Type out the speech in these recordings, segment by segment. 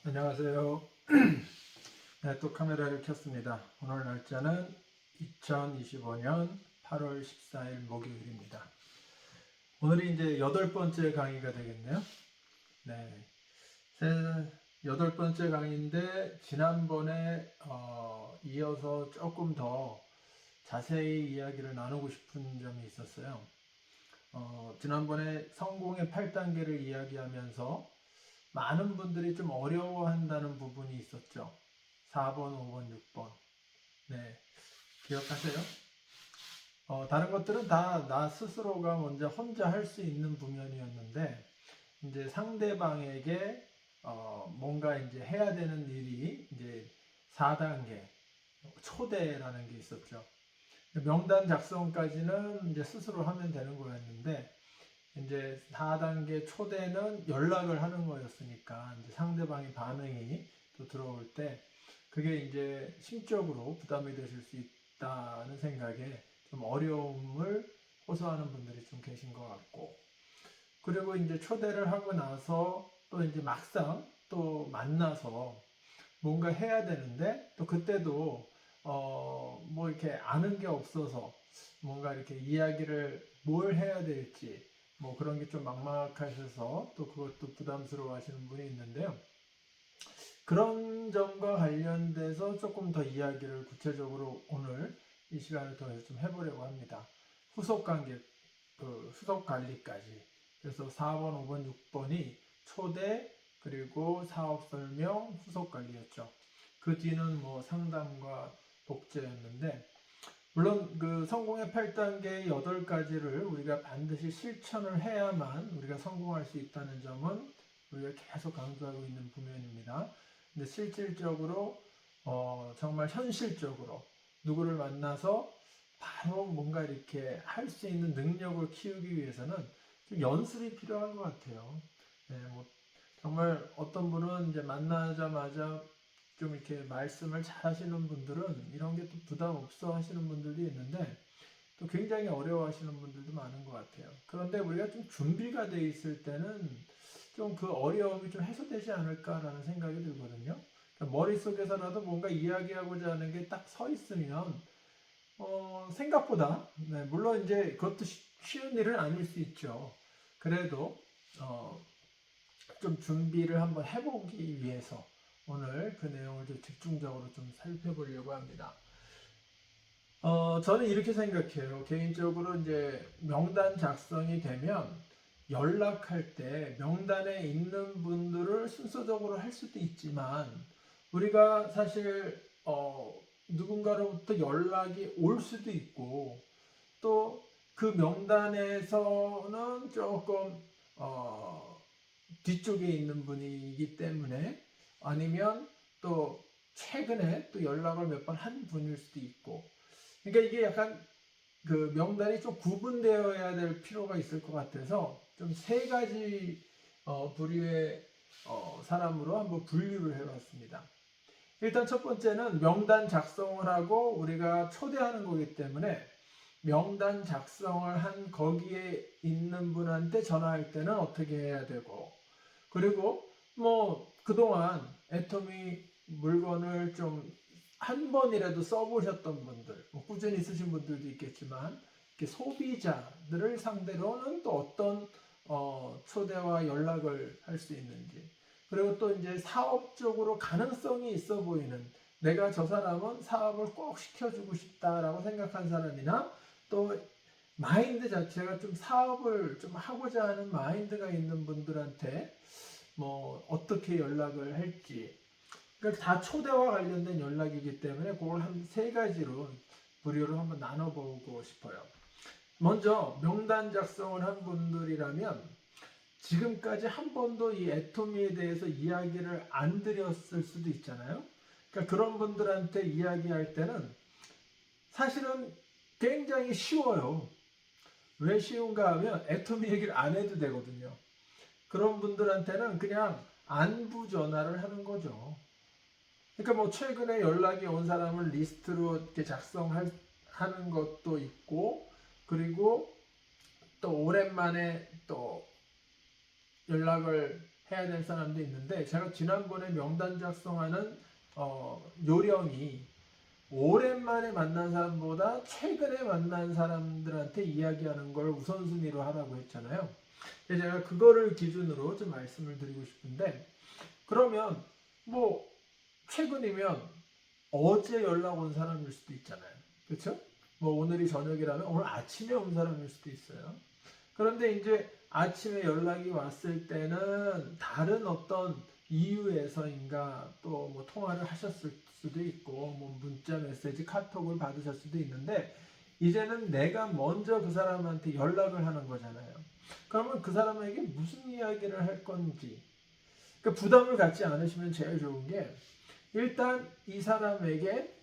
안녕하세요. 네, 또 카메라를 켰습니다. 오늘 날짜는 2025년 8월 14일 목요일입니다. 오늘이 이제 8번째 강의가 되겠네요. 네, 여덟 번째 강의인데 지난번에 이어서 조금 더 자세히 이야기를 나누고 싶은 점이 있었어요. 지난번에 성공의 8단계를 이야기하면서 많은 분들이 좀 어려워한다는 부분이 있었죠. 4번, 5번, 6번. 네, 기억하세요? 다른 것들은 다 나 스스로가 먼저 혼자 할 수 있는 부면이었는데, 이제 상대방에게 뭔가 이제 해야 되는 일이 이제 4단계, 초대라는 게 있었죠. 명단 작성까지는 이제 스스로 하면 되는 거였는데, 이제 4단계 초대는 연락을 하는 거였으니까 이제 상대방의 반응이 또 들어올 때 그게 이제 심적으로 부담이 되실 수 있다는 생각에 좀 어려움을 호소하는 분들이 좀 계신 것 같고, 그리고 이제 초대를 하고 나서 또 이제 막상 또 만나서 뭔가 해야 되는데 또 그때도 뭐 이렇게 아는 게 없어서 뭔가 이렇게 이야기를 뭘 해야 될지 뭐 그런 게 좀 막막하셔서 또 그것도 부담스러워 하시는 분이 있는데요. 그런 점과 관련돼서 조금 더 이야기를 구체적으로 오늘 이 시간을 통해서 좀 해보려고 합니다. 후속 관계, 후속 관리까지. 그래서 4번, 5번, 6번이 초대, 그리고 사업 설명, 후속 관리였죠. 그 뒤는 뭐 상담과 복제였는데, 물론 그 성공의 8단계 8가지를 우리가 반드시 실천을 해야만 우리가 성공할 수 있다는 점은 우리가 계속 강조하고 있는 부면입니다. 근데 실질적으로 정말 현실적으로 누구를 만나서 바로 뭔가 이렇게 할 수 있는 능력을 키우기 위해서는 좀 연습이 필요한 것 같아요. 네, 뭐 정말 어떤 분은 이제 만나자마자 좀 이렇게 말씀을 잘 하시는 분들은 이런 게 또 부담 없어 하시는 분들도 있는데 또 굉장히 어려워 하시는 분들도 많은 것 같아요. 그런데 우리가 좀 준비가 돼 있을 때는 좀 그 어려움이 좀 해소되지 않을까라는 생각이 들거든요. 그러니까 머릿속에서라도 뭔가 이야기하고자 하는 게 딱 서 있으면 생각보다 네, 물론 이제 그것도 쉬운 일은 아닐 수 있죠. 그래도 어, 좀 준비를 한번 해보기 위해서 오늘 그 내용을 좀 집중적으로 좀 살펴보려고 합니다. 저는 이렇게 생각해요. 개인적으로 이제 명단 작성이 되면 연락할 때 명단에 있는 분들을 순서적으로 할 수도 있지만 우리가 사실 누군가로부터 연락이 올 수도 있고 또 그 명단에서는 조금 뒤쪽에 있는 분이기 때문에 아니면 또 최근에 또 연락을 몇 번 한 분일 수도 있고 그러니까 이게 약간 그 명단이 좀 구분되어야 될 필요가 있을 것 같아서 좀 세 가지 부류의 사람으로 한번 분류를 해봤습니다. 일단 첫 번째는 명단 작성을 하고 우리가 초대하는 거기 때문에 명단 작성을 한 거기에 있는 분한테 전화할 때는 어떻게 해야 되고 그리고 뭐 그동안 애터미 물건을 좀 한 번이라도 써보셨던 분들, 뭐 꾸준히 쓰신 분들도 있겠지만 소비자들을 상대로는 또 어떤 초대와 연락을 할 수 있는지 그리고 또 이제 사업적으로 가능성이 있어 보이는 내가 저 사람은 사업을 꼭 시켜주고 싶다라고 생각한 사람이나 또 마인드 자체가 좀 사업을 좀 하고자 하는 마인드가 있는 분들한테 뭐 어떻게 연락을 할지 그러니까 다 초대와 관련된 연락이기 때문에 그걸 한 세 가지로 부류로 한번 나눠보고 싶어요. 먼저 명단 작성을 한 분들이라면 지금까지 한 번도 이 애토미에 대해서 이야기를 안 드렸을 수도 있잖아요. 그러니까 그런 분들한테 이야기할 때는 사실은 굉장히 쉬워요. 왜 쉬운가 하면 애토미 얘기를 안 해도 되거든요. 그런 분들한테는 그냥 안부 전화를 하는 거죠. 그러니까 뭐 최근에 연락이 온 사람을 리스트로 이렇게 작성하는 것도 있고, 그리고 또 오랜만에 또 연락을 해야 될 사람도 있는데, 제가 지난번에 명단 작성하는 요령이 오랜만에 만난 사람보다 최근에 만난 사람들한테 이야기하는 걸 우선순위로 하라고 했잖아요. 그래서 제가 그거를 기준으로 좀 말씀을 드리고 싶은데, 그러면 뭐 최근이면 어제 연락 온 사람일 수도 있잖아요. 그렇죠? 뭐 오늘이 저녁이라면 오늘 아침에 온 사람일 수도 있어요. 그런데 이제 아침에 연락이 왔을 때는 다른 어떤 이유에서인가 또 뭐 통화를 하셨을 수도 있고 뭐 문자 메시지 카톡을 받으셨을 수도 있는데, 이제는 내가 먼저 그 사람한테 연락을 하는 거잖아요. 그러면 그 사람에게 무슨 이야기를 할 건지, 그러니까 부담을 갖지 않으시면 제일 좋은 게, 일단 이 사람에게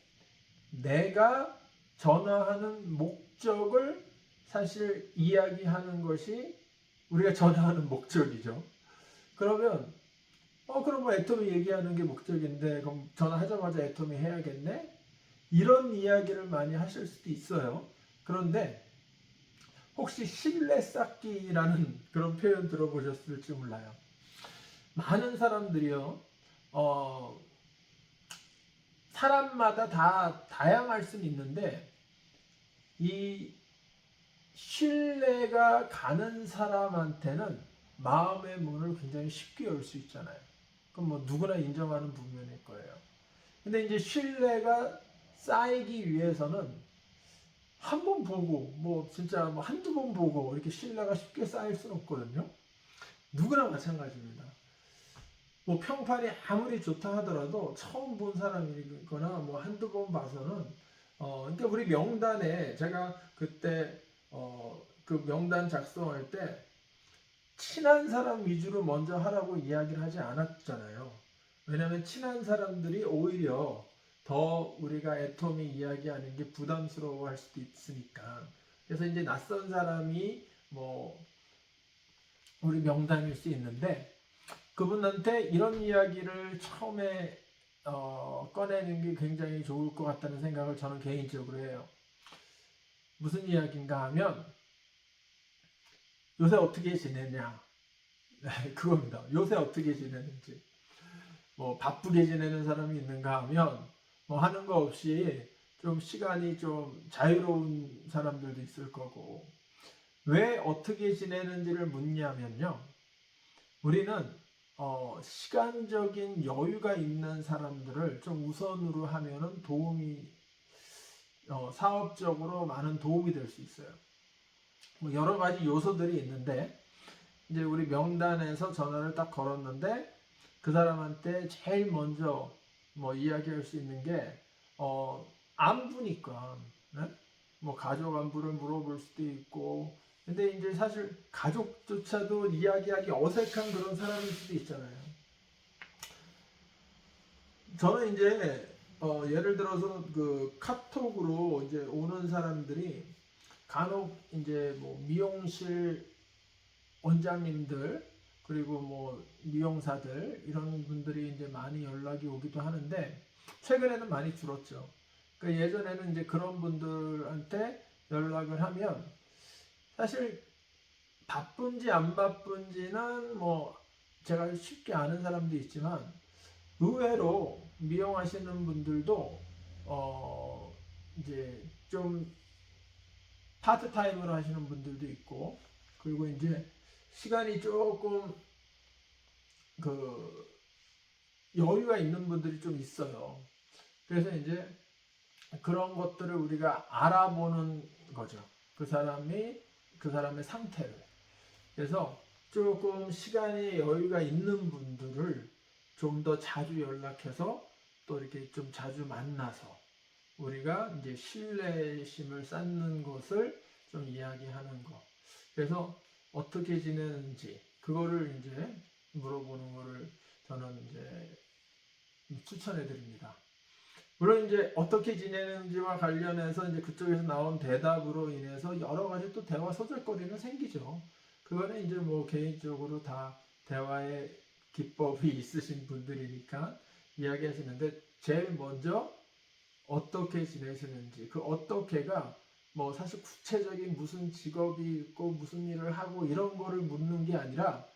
내가 전화하는 목적을 사실 이야기하는 것이 우리가 전화하는 목적이죠. 그러면 그럼 뭐 애터미 얘기하는 게 목적인데 그럼 전화하자마자 애터미 해야겠네? 이런 이야기를 많이 하실 수도 있어요. 그런데 혹시 신뢰 쌓기라는 그런 표현 들어보셨을지 몰라요. 많은 사람들이요, 사람마다 다 다양할 수는 있는데, 이 신뢰가 가는 사람한테는 마음의 문을 굉장히 쉽게 열 수 있잖아요. 그럼 뭐 누구나 인정하는 부분일 거예요. 근데 이제 신뢰가 쌓이기 위해서는 한 번 보고 뭐 진짜 뭐 한두 번 보고 이렇게 신뢰가 쉽게 쌓일 수는 없거든요. 누구나 마찬가지입니다. 뭐 평판이 아무리 좋다 하더라도 처음 본 사람이거나 뭐 한두 번 봐서는 그러니까 우리 명단에 제가 그때 그 명단 작성할 때 친한 사람 위주로 먼저 하라고 이야기를 하지 않았잖아요. 왜냐하면 친한 사람들이 오히려 더 우리가 애터미 이야기하는 게 부담스러워할 수도 있으니까. 그래서 이제 낯선 사람이 뭐 우리 명단일 수 있는데, 그분한테 이런 이야기를 처음에 꺼내는 게 굉장히 좋을 것 같다는 생각을 저는 개인적으로 해요. 무슨 이야기인가 하면 요새 어떻게 지내냐, 그겁니다. 요새 어떻게 지내는지. 뭐 바쁘게 지내는 사람이 있는가 하면 뭐 하는 거 없이 좀 시간이 좀 자유로운 사람들도 있을 거고, 왜 어떻게 지내는지를 묻냐면요, 우리는 시간적인 여유가 있는 사람들을 좀 우선으로 하면은 도움이 사업적으로 많은 도움이 될 수 있어요. 뭐 여러 가지 요소들이 있는데, 이제 우리 명단에서 전화를 딱 걸었는데 그 사람한테 제일 먼저 뭐 이야기할 수 있는 게 안부니까, 네? 뭐 가족 안부를 물어볼 수도 있고, 근데 이제 사실 가족조차도 이야기하기 어색한 그런 사람일 수도 있잖아요. 저는 이제 예를 들어서 그 카톡으로 이제 오는 사람들이 간혹 이제 뭐 미용실 원장님들 그리고 뭐 미용사들 이런 분들이 이제 많이 연락이 오기도 하는데, 최근에는 많이 줄었죠. 그러니까 예전에는 이제 그런 분들한테 연락을 하면 사실 바쁜지 안 바쁜지는 뭐 제가 쉽게 아는 사람도 있지만, 의외로 미용하시는 분들도 이제 좀 파트타임으로 하시는 분들도 있고, 그리고 이제 시간이 조금 그 여유가 있는 분들이 좀 있어요. 그래서 이제 그런 것들을 우리가 알아보는 거죠. 그 사람의 상태를. 그래서 조금 시간이 여유가 있는 분들을 좀 더 자주 연락해서 또 이렇게 좀 자주 만나서 우리가 이제 신뢰심을 쌓는 것을 좀 이야기하는 거. 그래서 어떻게 지내는지 그거를 이제 물어보는 거를 저는 이제 추천해 드립니다. 물론 이제 어떻게 지내는지와 관련해서 이제 그쪽에서 나온 대답으로 인해서 여러 가지 또 대화 소절거리는 생기죠. 그거는 이제 뭐 개인적으로 다 대화의 기법이 있으신 분들이니까 이야기하시는데, 제일 먼저 어떻게 지내시는지, 그 어떻게가 뭐 사실 구체적인 무슨 직업이 있고 무슨 일을 하고 이런 거를 묻는 게 아니라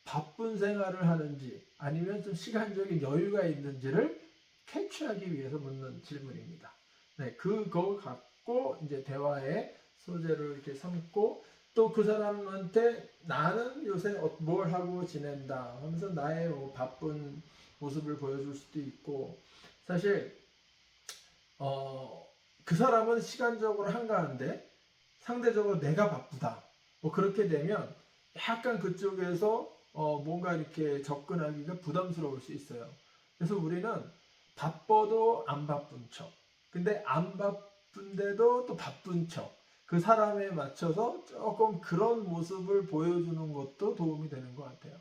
바쁜 생활을 하는지 아니면 좀 시간적인 여유가 있는지를 캐치하기 위해서 묻는 질문입니다. 네, 그거 갖고 이제 대화의 소재를 이렇게 삼고 또 그 사람한테 나는 요새 뭘 하고 지낸다 하면서 나의 뭐 바쁜 모습을 보여줄 수도 있고 사실 그 사람은 시간적으로 한가한데 상대적으로 내가 바쁘다. 뭐 그렇게 되면 약간 그쪽에서 뭔가 이렇게 접근하기가 부담스러울 수 있어요. 그래서 우리는 바빠도 안 바쁜 척. 근데 안 바쁜데도 또 바쁜 척. 그 사람에 맞춰서 조금 그런 모습을 보여주는 것도 도움이 되는 것 같아요.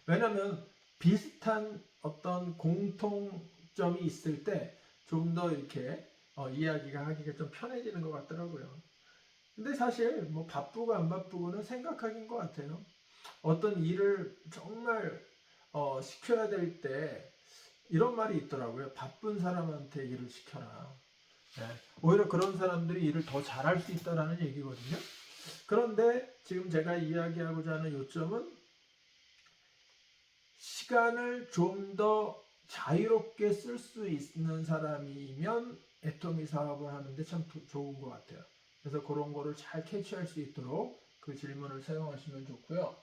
왜냐면 비슷한 어떤 공통점이 있을 때 좀 더 이렇게 이야기가 하기가 좀 편해지는 것 같더라고요. 근데 사실 뭐 바쁘고 안 바쁘고는 생각하기인 것 같아요. 어떤 일을 정말 시켜야 될 때 이런 말이 있더라고요. 바쁜 사람한테 일을 시켜라. 네. 오히려 그런 사람들이 일을 더 잘할 수 있다는 얘기거든요. 그런데 지금 제가 이야기하고자 하는 요점은 시간을 좀 더 자유롭게 쓸 수 있는 사람이면 애토미 사업을 하는데 참 좋은 것 같아요. 그래서 그런 거를 잘 캐치할 수 있도록 그 질문을 사용하시면 좋고요.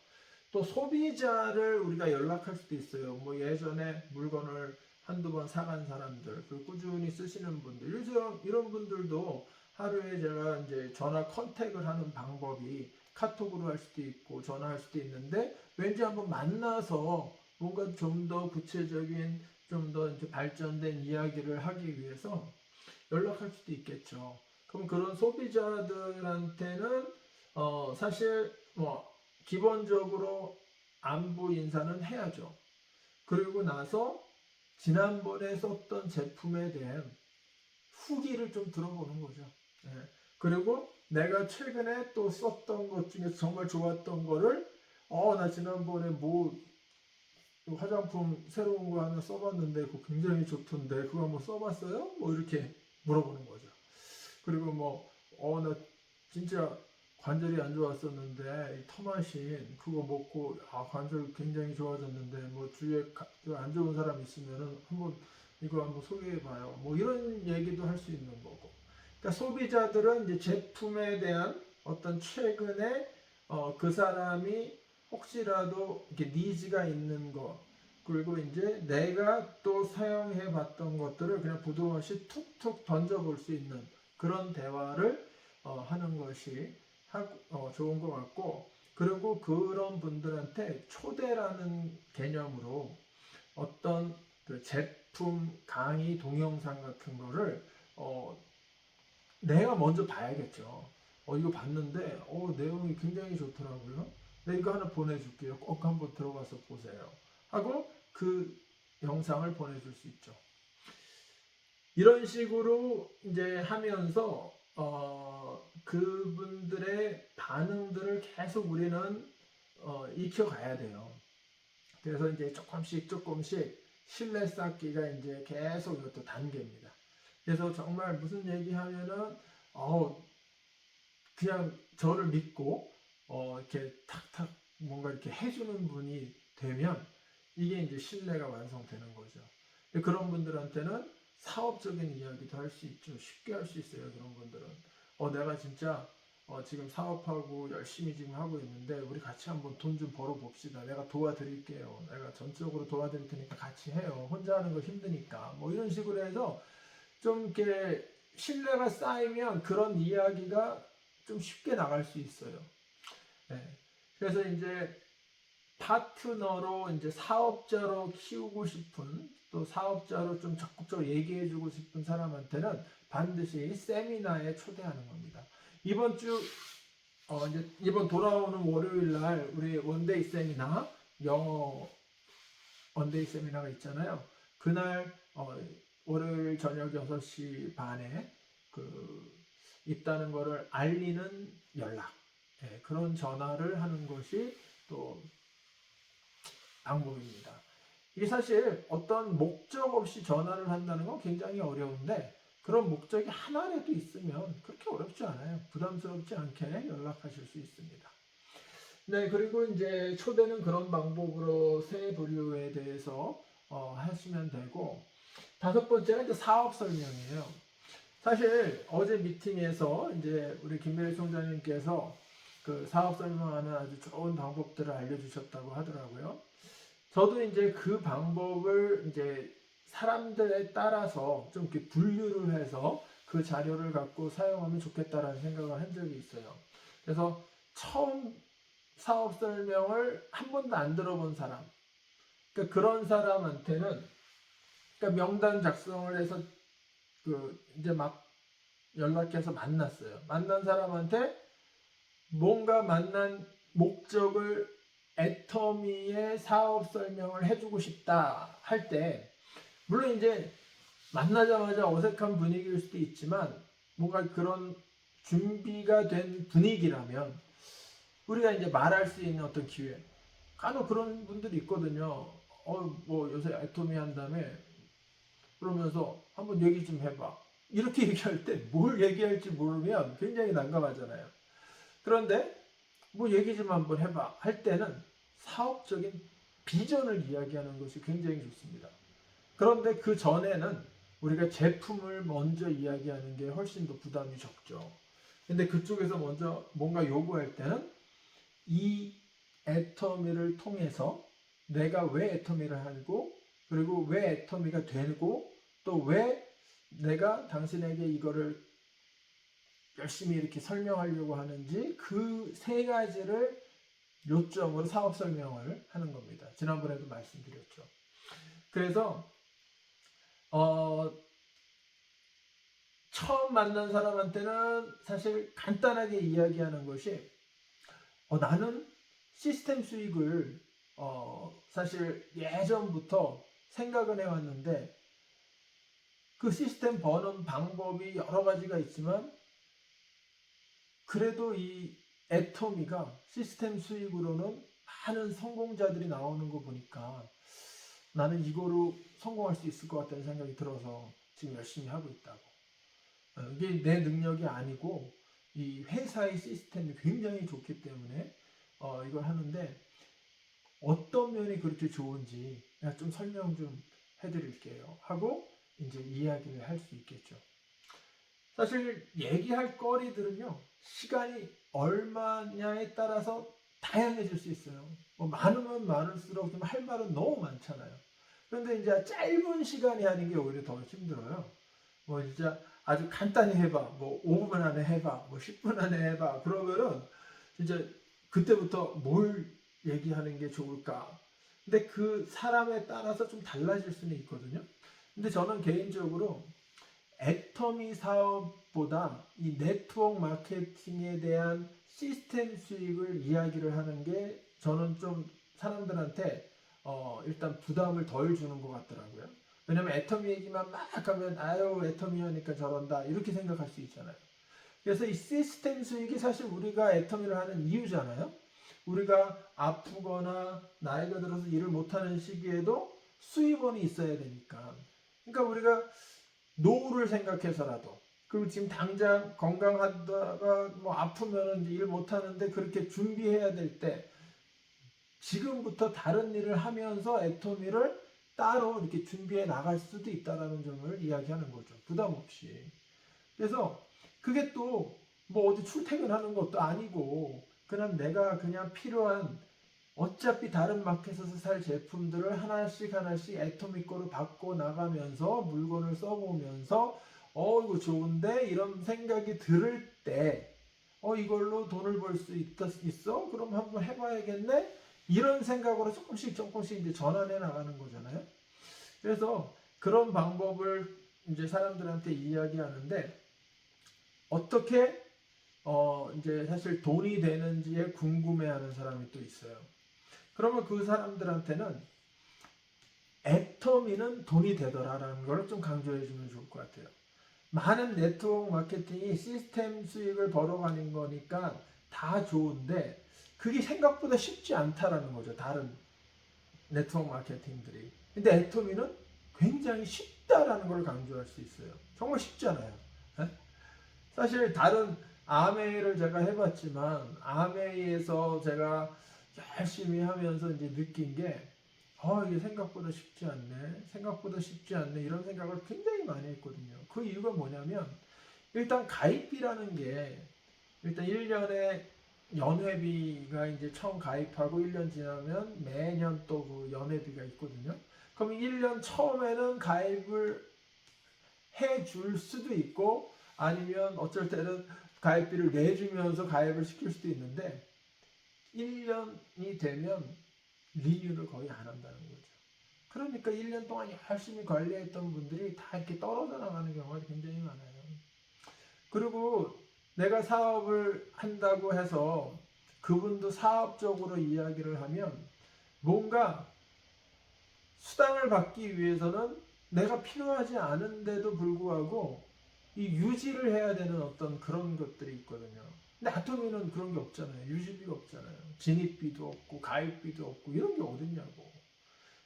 또 소비자를 우리가 연락할 수도 있어요. 뭐 예전에 물건을 한두 번 사간 사람들, 그 꾸준히 쓰시는 분들, 이런 분들도 하루에 제가 이제 전화 컨택을 하는 방법이 카톡으로 할 수도 있고 전화할 수도 있는데 왠지 한번 만나서 뭔가 좀 더 구체적인 좀 더 이제 발전된 이야기를 하기 위해서 연락할 수도 있겠죠. 그럼 그런 소비자들한테는 사실 뭐 기본적으로 안부 인사는 해야죠. 그리고 나서 지난번에 썼던 제품에 대한 후기를 좀 들어보는 거죠. 예. 그리고 내가 최근에 또 썼던 것 중에서 정말 좋았던 거를 나 지난번에 뭐 화장품 새로운 거 하나 써봤는데 그거 굉장히 좋던데 그거 한번 써봤어요? 뭐 이렇게 물어보는 거죠. 그리고 나 진짜 관절이 안 좋았었는데 이 터마신 그거 먹고 관절 굉장히 좋아졌는데 뭐 주위에 안 좋은 사람 있으면은 한번 이거 한번 소개해봐요. 뭐 이런 얘기도 할 수 있는 거고. 그러니까 소비자들은 이제 제품에 대한 어떤 최근에 그 사람이 혹시라도 이렇게 니즈가 있는 거 그리고 이제 내가 또 사용해 봤던 것들을 그냥 부담 없이 툭툭 던져볼 수 있는 그런 대화를 하는 것이 좋은 것 같고 그리고 그런 분들한테 초대라는 개념으로 어떤 그 제품 강의 동영상 같은 거를 내가 먼저 봐야겠죠. 이거 봤는데 내용이 굉장히 좋더라고요. 네, 이거 하나 보내줄게요. 꼭 한번 들어가서 보세요. 하고 그 영상을 보내줄 수 있죠. 이런 식으로 이제 하면서 그분들의 반응들을 계속 우리는 익혀가야 돼요. 그래서 이제 조금씩 신뢰 쌓기가 이제 계속 이것도 단계입니다. 그래서 정말 무슨 얘기하면은 그냥 저를 믿고 이렇게 탁탁 뭔가 이렇게 해주는 분이 되면 이게 이제 신뢰가 완성되는 거죠. 그런 분들한테는 사업적인 이야기도 할 수 있죠. 쉽게 할 수 있어요. 그런 분들은 내가 진짜 지금 사업하고 열심히 지금 하고 있는데 우리 같이 한번 돈 좀 벌어 봅시다. 내가 도와드릴게요. 내가 전적으로 도와드릴 테니까 같이 해요. 혼자 하는 거 힘드니까 뭐 이런 식으로 해서 좀 이렇게 신뢰가 쌓이면 그런 이야기가 좀 쉽게 나갈 수 있어요. 네. 그래서 이제 파트너로 이제 사업자로 키우고 싶은 또 사업자로 좀 적극적으로 얘기해주고 싶은 사람한테는 반드시 세미나에 초대하는 겁니다. 이번 주 이제 이번 돌아오는 월요일 날 우리 원데이 세미나 영어 원데이 세미나가 있잖아요. 그날 월요일 저녁 6시 반에 있다는 거를 알리는 연락 그런 전화를 하는 것이 또 방법입니다. 이게 사실 어떤 목적 없이 전화를 한다는 건 굉장히 어려운데 그런 목적이 하나라도 있으면 그렇게 어렵지 않아요. 부담스럽지 않게 연락하실 수 있습니다. 네, 그리고 이제 초대는 그런 방법으로 세 부류에 대해서 하시면 되고, 다섯 번째가 이제 사업 설명이에요. 사실 어제 미팅에서 이제 우리 김대리 총장님께서 그 사업 설명하는 아주 좋은 방법들을 알려주셨다고 하더라고요. 저도 이제 그 방법을 이제 사람들에 따라서 좀 이렇게 분류를 해서 그 자료를 갖고 사용하면 좋겠다라는 생각을 한 적이 있어요. 그래서 처음 사업 설명을 한 번도 안 들어본 사람, 그러니까 그런 사람한테는, 그러니까 명단 작성을 해서 그 이제 막 연락해서 만났어요. 만난 사람한테 뭔가 만난 목적을 애터미의 사업 설명을 해주고 싶다 할 때, 물론 이제 만나자마자 어색한 분위기일 수도 있지만 뭔가 그런 준비가 된 분위기라면 우리가 이제 말할 수 있는 어떤 기회, 간혹 그런 분들이 있거든요. 뭐 요새 애터미 한다며 그러면서 한번 얘기 좀 해봐, 이렇게 얘기할 때 뭘 얘기할지 모르면 굉장히 난감하잖아요. 그런데 뭐 얘기 좀 한번 해봐 할 때는 사업적인 비전을 이야기하는 것이 굉장히 좋습니다. 그런데 그 전에는 우리가 제품을 먼저 이야기하는 게 훨씬 더 부담이 적죠. 근데 그쪽에서 먼저 뭔가 요구할 때는 이 애터미를 통해서 내가 왜 애터미를 하고, 그리고 왜 애터미가 되고, 또 왜 내가 당신에게 이거를 열심히 이렇게 설명하려고 하는지, 그 세 가지를 요점으로 사업 설명을 하는 겁니다. 지난번에도 말씀드렸죠. 그래서 처음 만난 사람한테는 사실 간단하게 이야기하는 것이, 나는 시스템 수익을 사실 예전부터 생각은 해왔는데 그 시스템 버는 방법이 여러 가지가 있지만 그래도 이 애터미가 시스템 수익으로는 많은 성공자들이 나오는 거 보니까 나는 이거로 성공할 수 있을 것 같다는 생각이 들어서 지금 열심히 하고 있다고. 이게 내 능력이 아니고 이 회사의 시스템이 굉장히 좋기 때문에 이걸 하는데 어떤 면이 그렇게 좋은지 내가 좀 설명 좀 해드릴게요 하고 이제 이야기를 할 수 있겠죠. 사실 얘기할 거리들은요, 시간이 얼마냐에 따라서 다양해질 수 있어요. 뭐 많으면 많을수록 좀 할 말은 너무 많잖아요. 그런데 이제 짧은 시간에 하는 게 오히려 더 힘들어요. 뭐 진짜 아주 간단히 해봐, 뭐 5분 안에 해봐, 뭐 10분 안에 해봐, 그러면은 진짜 그때부터 뭘 얘기하는 게 좋을까. 근데 그 사람에 따라서 좀 달라질 수는 있거든요. 근데 저는 개인적으로 애터미 사업보다 이 네트워크 마케팅에 대한 시스템 수익을 이야기를 하는 게 저는 좀 사람들한테 일단 부담을 덜 주는 것 같더라고요. 왜냐면 애터미 얘기만 막 하면 아유 애터미 하니까 저런다 이렇게 생각할 수 있잖아요. 그래서 이 시스템 수익이 사실 우리가 애터미를 하는 이유잖아요. 우리가 아프거나 나이가 들어서 일을 못하는 시기에도 수입원이 있어야 되니까. 그러니까 우리가 노후를 생각해서라도, 그리고 지금 당장 건강하다가 뭐 아프면은 일 못하는데 그렇게 준비해야 될 때 지금부터 다른 일을 하면서 애터미를 따로 이렇게 준비해 나갈 수도 있다라는 점을 이야기하는 거죠. 부담 없이. 그래서 그게 또 뭐 어디 출퇴근하는 것도 아니고 그냥 내가 그냥 필요한, 어차피 다른 마켓에서 살 제품들을 하나씩 하나씩 애토미 거로 바꿔 나가면서 물건을 써보면서 이거 좋은데 이런 생각이 들을 때 이걸로 돈을 벌 수 있어? 그럼 한번 해봐야겠네? 이런 생각으로 조금씩 조금씩 이제 전환해 나가는 거잖아요. 그래서 그런 방법을 이제 사람들한테 이야기하는데 어떻게 이제 사실 돈이 되는지에 궁금해하는 사람이 또 있어요. 그러면 그 사람들한테는 애터미는 돈이 되더라라는 걸 좀 강조해 주면 좋을 것 같아요. 많은 네트워크 마케팅이 시스템 수익을 벌어가는 거니까 다 좋은데 그게 생각보다 쉽지 않다라는 거죠. 다른 네트워크 마케팅들이. 근데 애터미는 굉장히 쉽다라는 걸 강조할 수 있어요. 정말 쉽잖아요. 사실 다른 아메이를 제가 해봤지만 아메이에서 제가 열심히 하면서 이제 느낀 게 이게 생각보다 쉽지 않네. 생각보다 쉽지 않네. 이런 생각을 굉장히 많이 했거든요. 그 이유가 뭐냐면 일단 가입비라는 게 일단 1년에 연회비가 이제 처음 가입하고 1년 지나면 매년 또 그 연회비가 있거든요. 그럼 1년 처음에는 가입을 해 줄 수도 있고 아니면 어쩔 때는 가입비를 내주면서 가입을 시킬 수도 있는데 1년이 되면 리뉴를 거의 안 한다는 거죠. 그러니까 1년 동안 열심히 관리했던 분들이 다 이렇게 떨어져 나가는 경우가 굉장히 많아요. 그리고 내가 사업을 한다고 해서 그분도 사업적으로 이야기를 하면 뭔가 수당을 받기 위해서는 내가 필요하지 않은데도 불구하고 이 유지를 해야 되는 어떤 그런 것들이 있거든요. 근데 아토미는 그런 게 없잖아요. 유지비가 없잖아요. 진입비도 없고 가입비도 없고 이런 게 어딨냐고.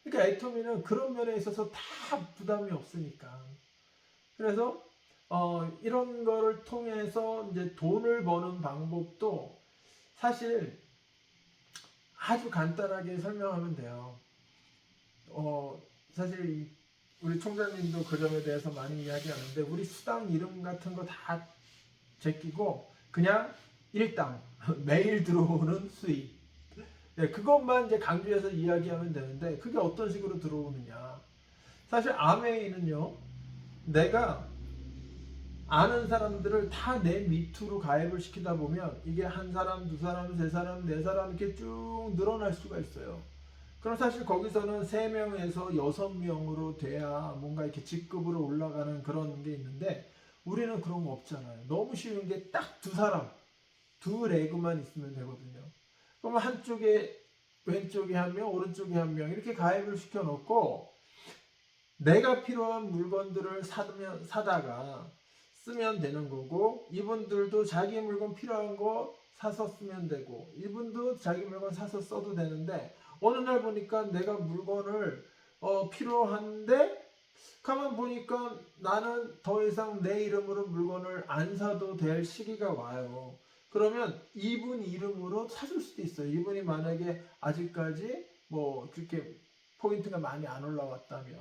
그러니까 애토미는 그런 면에 있어서 다 부담이 없으니까. 그래서 이런 거를 통해서 이제 돈을 버는 방법도 사실 아주 간단하게 설명하면 돼요. 사실 우리 총장님도 그 점에 대해서 많이 이야기하는데 우리 수당 이름 같은 거 다 제끼고 그냥 일당 매일 들어오는 수익 네, 그것만 이제 강조해서 이야기하면 되는데 그게 어떤 식으로 들어오느냐 사실 아메이는요 내가 아는 사람들을 다 내 밑으로 가입을 시키다 보면 이게 한 사람, 두 사람, 세 사람, 네 사람 이렇게 쭉 늘어날 수가 있어요. 그럼 사실 거기서는 3명에서 6명으로 돼야 뭔가 이렇게 직급으로 올라가는 그런 게 있는데 우리는 그런 거 없잖아요. 너무 쉬운 게 딱 두 사람, 두 레그만 있으면 되거든요. 그럼 한쪽에 왼쪽에 한 명, 오른쪽에 한 명 이렇게 가입을 시켜놓고 내가 필요한 물건들을 사다가 쓰면 되는 거고 이분들도 자기 물건 필요한 거 사서 쓰면 되고 이분도 자기 물건 사서 써도 되는데 어느 날 보니까 내가 물건을 필요한데 가만 보니까 나는 더 이상 내 이름으로 물건을 안 사도 될 시기가 와요. 그러면 이분 이름으로 사줄 수도 있어요. 이분이 만약에 아직까지 뭐 그렇게 포인트가 많이 안 올라왔다면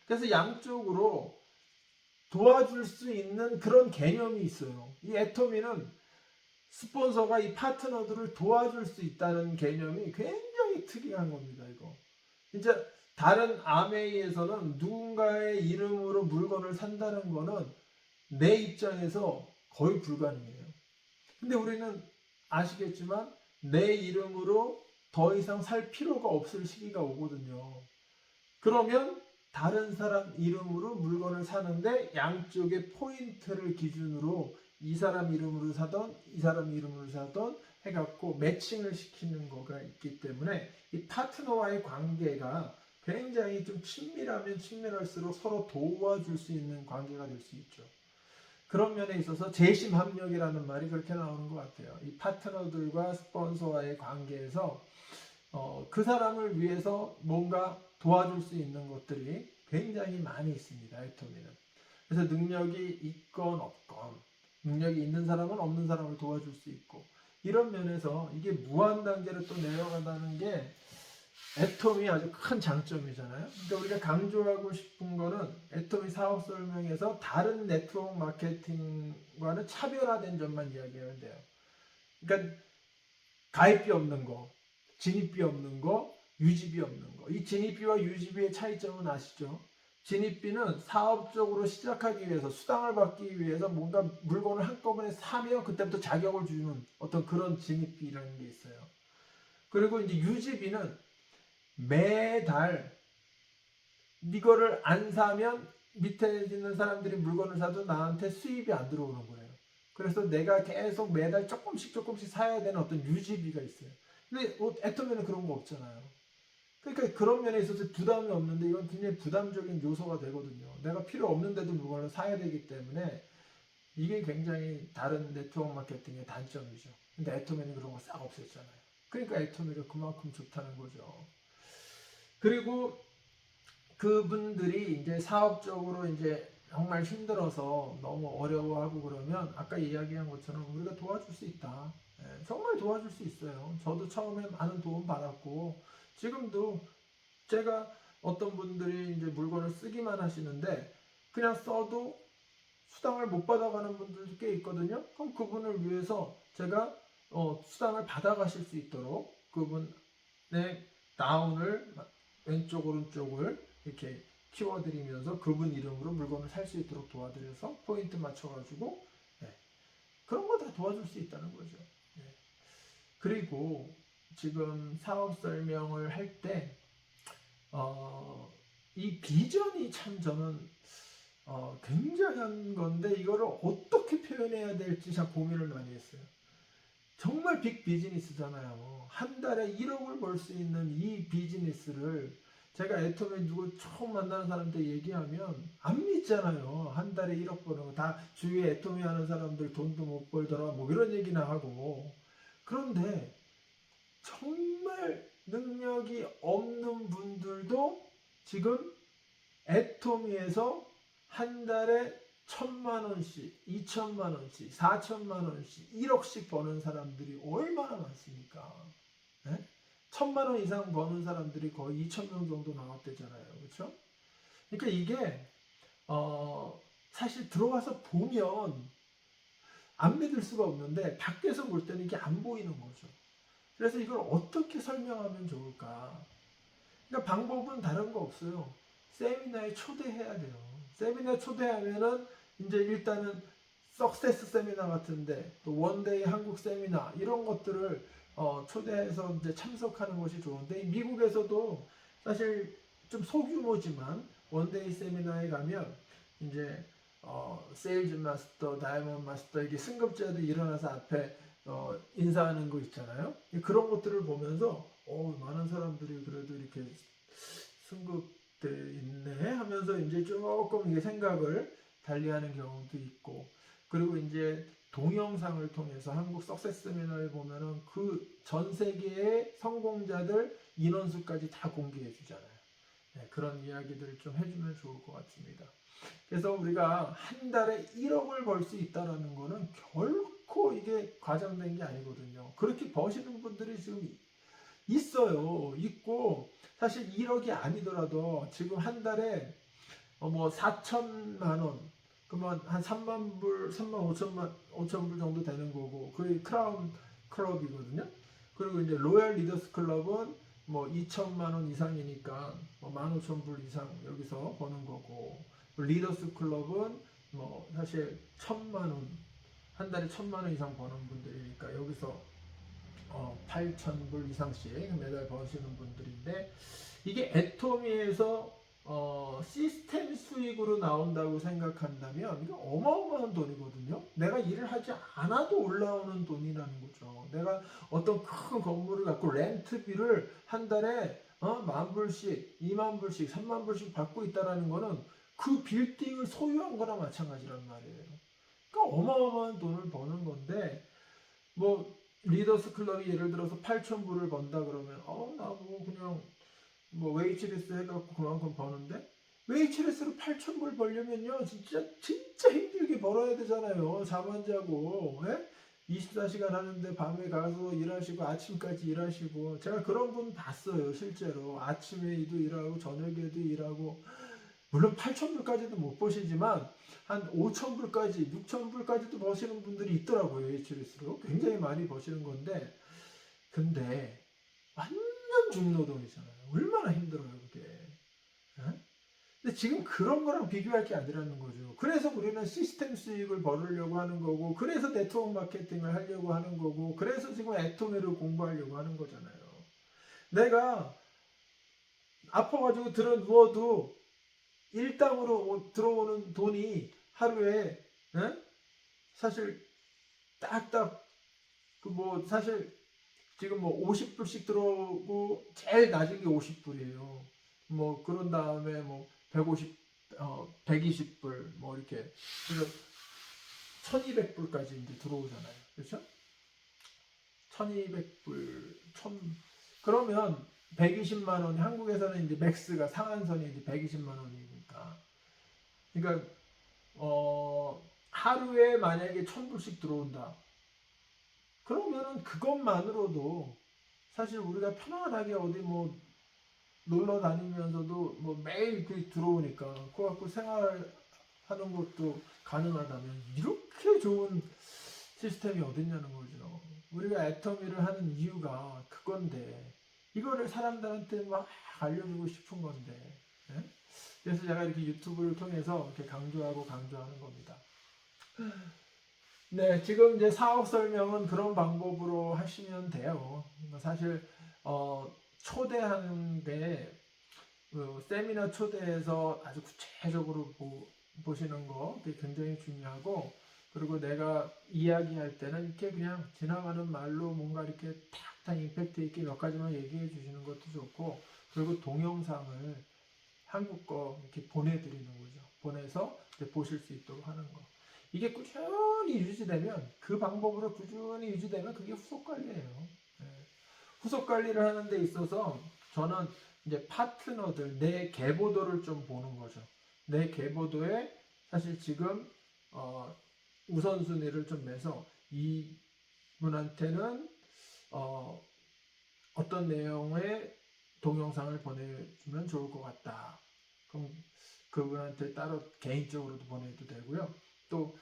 그래서 양쪽으로 도와줄 수 있는 그런 개념이 있어요. 이 애토미는 스폰서가 이 파트너들을 도와줄 수 있다는 개념이 굉장히 특이한 겁니다. 이거. 진짜 다른 아메이에서는 누군가의 이름으로 물건을 산다는 거는 내 입장에서 거의 불가능해요. 근데 우리는 아시겠지만 내 이름으로 더 이상 살 필요가 없을 시기가 오거든요. 그러면 다른 사람 이름으로 물건을 사는데 양쪽의 포인트를 기준으로 이 사람 이름으로 사던 이 사람 이름으로 사던 해갖고 매칭을 시키는 거가 있기 때문에 이 파트너와의 관계가 굉장히 좀 친밀하면 친밀할수록 서로 도와줄 수 있는 관계가 될 수 있죠. 그런 면에 있어서 재심합력이라는 말이 그렇게 나오는 것 같아요. 이 파트너들과 스폰서와의 관계에서 그 사람을 위해서 뭔가 도와줄 수 있는 것들이 굉장히 많이 있습니다. 애토미는. 그래서 능력이 있건 없건 능력이 있는 사람은 없는 사람을 도와줄 수 있고 이런 면에서 이게 무한 단계로 또 내려간다는 게 애토미 아주 큰 장점이잖아요. 그러니까 우리가 강조하고 싶은 거는 애토미 사업 설명에서 다른 네트워크 마케팅과는 차별화된 점만 이야기하면 돼요. 그러니까 가입비 없는 거, 진입비 없는 거, 유지비 없는 거. 이 진입비와 유지비의 차이점은 아시죠? 진입비는 사업적으로 시작하기 위해서 수당을 받기 위해서 뭔가 물건을 한꺼번에 사면 그때부터 자격을 주는 어떤 그런 진입비라는 게 있어요. 그리고 이제 유지비는 매달 이거를 안 사면 밑에 있는 사람들이 물건을 사도 나한테 수입이 안 들어오는 거예요. 그래서 내가 계속 매달 조금씩 사야 되는 어떤 유지비가 있어요. 근데 애터미는 그런 거 없잖아요. 그러니까 그런 면에 있어서 부담이 없는데 이건 굉장히 부담적인 요소가 되거든요. 내가 필요 없는데도 물건을 사야 되기 때문에 이게 굉장히 다른 네트워크 마케팅의 단점이죠. 근데 애터미는 그런 거 싹 없앴잖아요. 그러니까 애터미가 그만큼 좋다는 거죠. 그리고 그분들이 이제 사업적으로 이제 정말 힘들어서 너무 어려워하고 그러면 아까 이야기한 것처럼 우리가 도와줄 수 있다. 정말 도와줄 수 있어요. 저도 처음에 많은 도움 받았고 지금도 제가 어떤 분들이 이제 물건을 쓰기만 하시는데 그냥 써도 수당을 못 받아가는 분들도 꽤 있거든요. 그럼 그분을 위해서 제가 수당을 받아가실 수 있도록 그분의 다운을 왼쪽 오른쪽을 이렇게 키워드리면서 그분 이름으로 물건을 살 수 있도록 도와드려서 포인트 맞춰가지고 그런 거 다 도와줄 수 있다는 거죠. 그리고 지금 사업 설명을 할 때 이 비전이 참 저는 굉장한 건데 이거를 어떻게 표현해야 될지 참 고민을 많이 했어요. 정말 빅 비즈니스잖아요. 한 달에 1억을 벌 수 있는 이 비즈니스를 제가 애터미 누구 처음 만나는 사람한테 얘기하면 안 믿잖아요. 한 달에 1억 버는 거. 다 주위에 애터미 하는 사람들 돈도 못 벌더라. 뭐 이런 얘기나 하고. 그런데 정말 능력이 없는 분들도 지금 애토미에서 한 달에 1,000만 원씩, 2,000만 원씩, 4,000만 원씩, 1억씩 버는 사람들이 얼마나 많습니까? 네? 1,000만 원 이상 버는 사람들이 거의 2,000명 정도 나왔대잖아요. 그렇죠? 그러니까 이게 사실 들어와서 보면 안 믿을 수가 없는데 밖에서 볼 때는 이게 안 보이는 거죠. 그래서 이걸 어떻게 설명하면 좋을까? 그러니까 방법은 다른 거 없어요. 세미나에 초대해야 돼요. 세미나 초대하면은 이제 일단은 석세스 세미나 같은데 또 원데이 한국 세미나 이런 것들을 초대해서 이제 참석하는 것이 좋은데 미국에서도 사실 좀 소규모지만 원데이 세미나에 가면 이제 세일즈 마스터, 다이몬드 마스터 이게 승급자들이 일어나서 앞에 인사하는 거 있잖아요. 그런 것들을 보면서 많은 사람들이 그래도 이렇게 승급돼 있네 하면서 이제 조금 이게 생각을 달리하는 경우도 있고 그리고 이제 동영상을 통해서 한국 석세스 세미나에 보면은 그 전 세계의 성공자들 인원수까지 다 공개해 주잖아요. 그런 이야기들을 좀 해주면 좋을 것 같습니다. 그래서 우리가 한 달에 1억을 벌 수 있다는 거는 결코 이게 과장된 게 아니거든요. 그렇게 버시는 분들이 지금 있어요. 있고 사실 1억이 아니더라도 지금 한 달에 뭐 4천만 원 그러면 한 3만 불, 3만 5천 불 정도 되는 거고 그게 크라운 클럽이거든요. 그리고 이제 로얄 리더스 클럽은 뭐 2천만 원 이상이니까 뭐 15,000불 이상 여기서 버는 거고 리더스 클럽은 뭐 사실 1,000만 원 한 달에 1,000만 원 이상 버는 분들이니까 여기서 8,000불 이상씩 매달 버시는 분들인데 이게 애토미에서 시스템 수익으로 나온다고 생각한다면 이게 어마어마한 돈이거든요. 내가 일을 하지 않아도 올라오는 돈이라는 거죠. 내가 어떤 큰 건물을 갖고 렌트비를 한 달에 10,000불씩, 20,000불씩, 30,000불씩 받고 있다는 거는 그 빌딩을 소유한 거나 마찬가지란 말이에요. 그러니까 어마어마한 돈을 버는 건데 뭐 리더스 클럽이 예를 들어서 8,000불을 번다 그러면 나 뭐 그냥 뭐 웨이트리스 해갖고 그만큼 버는데 웨이트리스로 8,000불 벌려면요 진짜 힘들게 벌어야 되잖아요. 잠 안 자고 24시간 하는데 밤에 가서 일하시고 아침까지 일하시고 제가 그런 분 봤어요. 실제로 아침에도 일하고 저녁에도 일하고 물론 8,000불까지도 못 버시지만 한 5,000불까지 6,000불까지도 버시는 분들이 있더라고요. 웨이트리스로 굉장히 많이 버시는 건데 근데 완전 중노동이잖아요. 얼마나 힘들어요, 그게. 근데 지금 그런 거랑 비교할 게 아니라는 거죠. 그래서 우리는 시스템 수익을 벌으려고 하는 거고, 그래서 네트워크 마케팅을 하려고 하는 거고, 그래서 지금 애토미를 공부하려고 하는 거잖아요. 내가 아파가지고 들어 누워도 일당으로 들어오는 돈이 하루에, 사실 딱딱, 그 뭐, 사실 지금 뭐 50불씩 들어오고 제일 낮은 게 50불이에요. 뭐 그런 다음에 뭐 150, 120불 뭐 이렇게 그래서 1200불까지 이제 들어오잖아요. 그렇죠? 1200불, 1000 그러면 120만 원이 한국에서는 이제 맥스가 상한선이 이제 120만 원이니까. 그러니까 하루에 만약에 1,000불씩 들어온다. 그러면은 그것만으로도 사실 우리가 편안하게 어디 뭐 놀러 다니면서도 뭐 매일 그 들어오니까 그거 갖고 생활하는 것도 가능하다면 이렇게 좋은 시스템이 어딨냐는 거죠. 우리가 애터미를 하는 이유가 그건데 이거를 사람들한테 막 알려주고 싶은 건데. 예? 그래서 제가 이렇게 유튜브를 통해서 이렇게 강조하는 겁니다. 네, 지금 이제 사업 설명은 그런 방법으로 하시면 돼요. 사실 초대하는 게 세미나 초대해서 아주 구체적으로 보시는 거 그게 굉장히 중요하고, 그리고 내가 이야기할 때는 이렇게 그냥 지나가는 말로 뭔가 이렇게 탁탁 임팩트 있게 몇 가지만 얘기해 주시는 것도 좋고, 그리고 동영상을 한국 거 이렇게 보내드리는 거죠. 보내서 이제 보실 수 있도록 하는 거. 이게 꾸준히 유지되면, 그 방법으로 꾸준히 유지되면 그게 후속 관리예요. 예. 후속 관리를 하는 데 있어서 저는 이제 파트너들, 내 계보도를 좀 보는 거죠. 내 계보도에 사실 지금 우선순위를 좀 매서 이분한테는 어, 어떤 내용의 동영상을 보내주면 좋을 것 같다. 그럼 그분한테 따로 개인적으로도 보내도 되고요. 또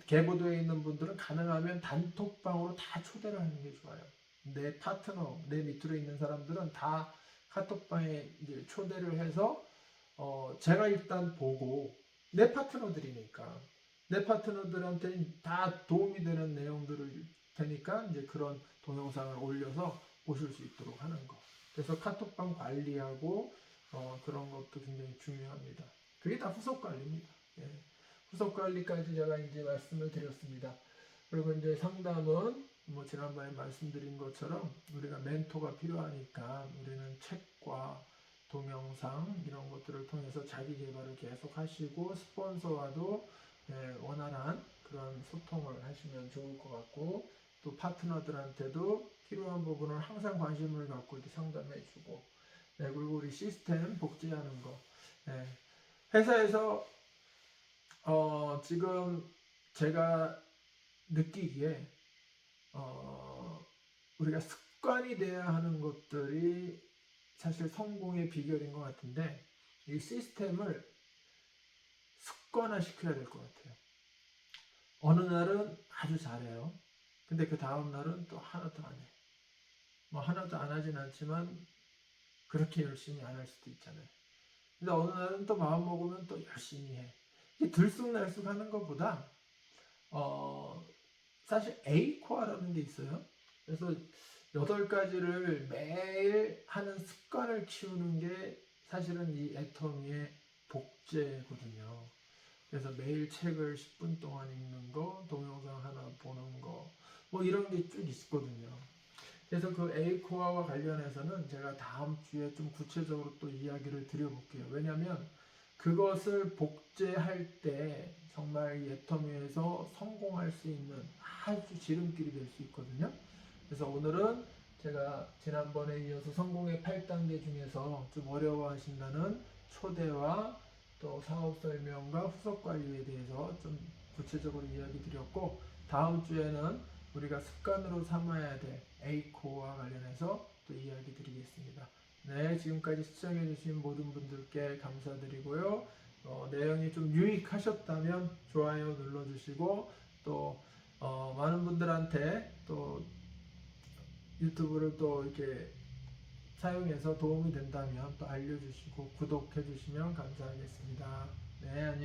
계보도에 있는 분들은 가능하면 단톡방으로 다 초대를 하는 게 좋아요. 내 파트너, 내 밑으로 있는 사람들은 다 카톡방에 이제 초대를 해서 제가 일단 보고, 내 파트너들이니까 내 파트너들한테 다 도움이 되는 내용들을 테니까 이제 그런 동영상을 올려서 보실 수 있도록 하는 거. 그래서 카톡방 관리하고 그런 것도 굉장히 중요합니다. 그게 다 후속 관리입니다. 예. 후속 관리까지 제가 이제 말씀을 드렸습니다. 그리고 이제 상담은 뭐 지난번에 말씀드린 것처럼 우리가 멘토가 필요하니까 우리는 책과 동영상 이런 것들을 통해서 자기 개발을 계속 하시고, 스폰서와도 원활한 그런 소통을 하시면 좋을 것 같고, 또 파트너들한테도 필요한 부분을 항상 관심을 갖고 이렇게 상담해주고, 그리고 우리 시스템 복제하는 거. 회사에서 지금 제가 느끼기에 우리가 습관이 돼야 하는 것들이 사실 성공의 비결인 것 같은데, 이 시스템을 습관화 시켜야 될 것 같아요. 어느 날은 아주 잘해요. 근데 그 다음 날은 또 하나도 안 해. 뭐 하나도 안 하진 않지만 그렇게 열심히 안 할 수도 있잖아요. 근데 어느 날은 또 마음 먹으면 또 열심히 해. 이게 들쑥날쑥 하는 것보다 어, 사실 A코어라는 게 있어요. 그래서 8가지를 매일 하는 습관을 키우는 게 사실은 이 애터미의 복제거든요. 그래서 매일 책을 10분 동안 읽는 거, 동영상 하나 보는 거, 뭐 이런 게 쭉 있거든요. 그래서 그 A코어와 관련해서는 제가 다음 주에 좀 구체적으로 또 이야기를 드려볼게요. 왜냐하면 그것을 복제할 때 정말 이 애터미에서 성공할 수 있는 아주 지름길이 될 수 있거든요. 그래서 오늘은 제가 지난번에 이어서 성공의 8단계 중에서 좀 어려워하신다는 초대와 또 사업 설명과 후속 관리에 대해서 좀 구체적으로 이야기 드렸고, 다음 주에는 우리가 습관으로 삼아야 될 A코어와 관련해서 또 이야기 드리겠습니다. 네, 지금까지 시청해주신 모든 분들께 감사드리고요. 내용이 좀 유익하셨다면 좋아요 눌러주시고, 또 많은 분들한테 또 유튜브를 또 이렇게 사용해서 도움이 된다면 또 알려주시고 구독해주시면 감사하겠습니다. 네,